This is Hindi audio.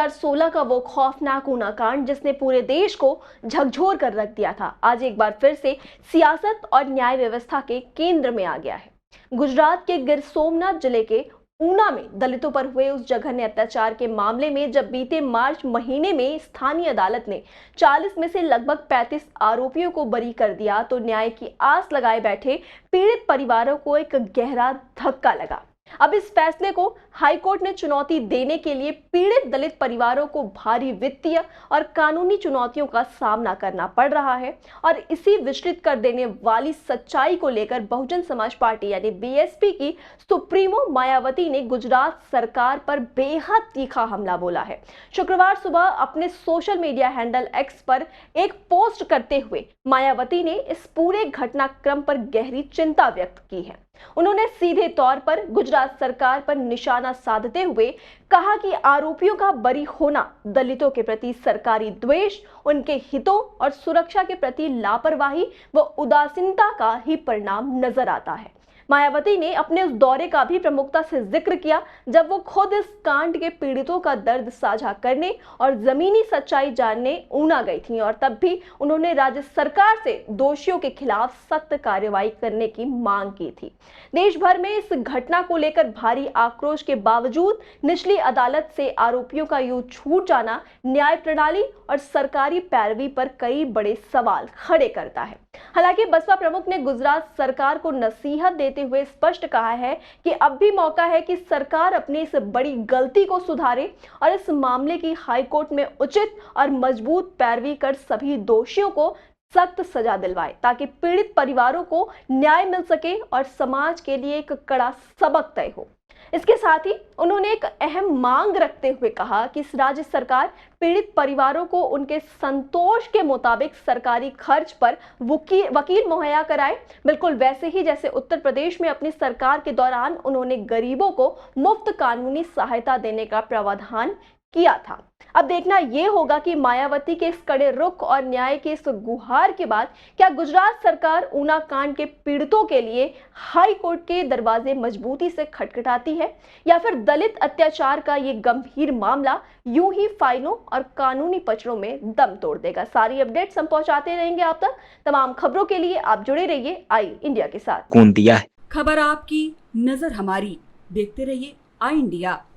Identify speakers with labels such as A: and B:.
A: 2016 का वो खौफनाक ऊना कांड जिसने पूरे देश को झकझोर कर रख दिया था, आज एक बार फिर से सियासत और न्याय व्यवस्था के केंद्र में आ गया है। गुजरात के गिर सोमनाथ जिले के ऊना में दलितों पर हुए उस जघन्य अत्याचार के मामले में जब बीते मार्च महीने में स्थानीय अदालत ने 40 में से लगभग 35 आरोपियों को बरी कर दिया, तो न्याय की आस लगाए बैठे पीड़ित परिवारों को एक गहरा धक्का लगा। अब इस फैसले को हाईकोर्ट ने चुनौती देने के लिए पीड़ित दलित परिवारों को भारी वित्तीय और कानूनी चुनौतियों का सामना करना पड़ रहा है। और इसी विचलित कर देने वाली सच्चाई को लेकर बहुजन समाज पार्टी यानी बीएसपी की सुप्रीमो मायावती ने गुजरात सरकार पर बेहद तीखा हमला बोला है। शुक्रवार सुबह अपने सोशल मीडिया हैंडल एक्स पर एक पोस्ट करते हुए मायावती ने इस पूरे घटनाक्रम पर गहरी चिंता व्यक्त की है। उन्होंने सीधे तौर पर गुजरात सरकार पर निशाना साधते हुए कहा कि आरोपियों का बरी होना दलितों के प्रति सरकारी द्वेष, उनके हितों और सुरक्षा के प्रति लापरवाही व उदासीनता का ही परिणाम नजर आता है। मायावती ने अपने उस दौरे का भी प्रमुखता से जिक्र किया जब वो खुद इस कांड के पीड़ितों का दर्द साझा करने और जमीनी सच्चाई जानने ऊना गई थी, और तब भी उन्होंने राज्य सरकार से दोषियों के खिलाफ सख्त कार्रवाई करने की मांग की थी। देश भर में इस घटना को लेकर भारी आक्रोश के बावजूद निचली अदालत से आरोपियों का यूं छूट जाना न्याय प्रणाली और सरकारी पैरवी पर कई बड़े सवाल खड़े करता है। हालांकि बसपा प्रमुख ने गुजरात सरकार को नसीहत देते हुए स्पष्ट कहा है कि अब भी मौका है कि सरकार अपनी इस बड़ी गलती को सुधारे और इस मामले की हाईकोर्ट में उचित और मजबूत पैरवी कर सभी दोषियों को सख्त सजा दिलवाए, ताकि पीड़ित परिवारों को न्याय मिल सके और समाज के लिए एक कड़ा सबक तय हो। इसके साथ ही उन्होंने एक अहम मांग रखते हुए कहा कि राज्य सरकार पीड़ित परिवारों को उनके संतोष के मुताबिक सरकारी खर्च पर वकील मुहैया कराए, बिल्कुल वैसे ही जैसे उत्तर प्रदेश में अपनी सरकार के दौरान उन्होंने गरीबों को मुफ्त कानूनी सहायता देने का प्रावधान किया था। अब देखना यह होगा कि मायावती के इस कड़े रुख और न्याय के इस गुहार के बाद क्या गुजरात सरकार ऊना कांड के पीड़ितों के लिए हाई कोर्ट के दरवाजे मजबूती से खटखटाती है, या फिर दलित अत्याचार का ये गंभीर मामला यूं ही फाइलों और कानूनी पचड़ों में दम तोड़ देगा। सारी अपडेट्स हम पहुंचाते रहेंगे आप तक। तमाम खबरों के लिए आप जुड़े रहिए आई इंडिया के साथ।
B: कौन दिया है
C: खबर आपकी, नजर हमारी, देखते रहिए आई इंडिया।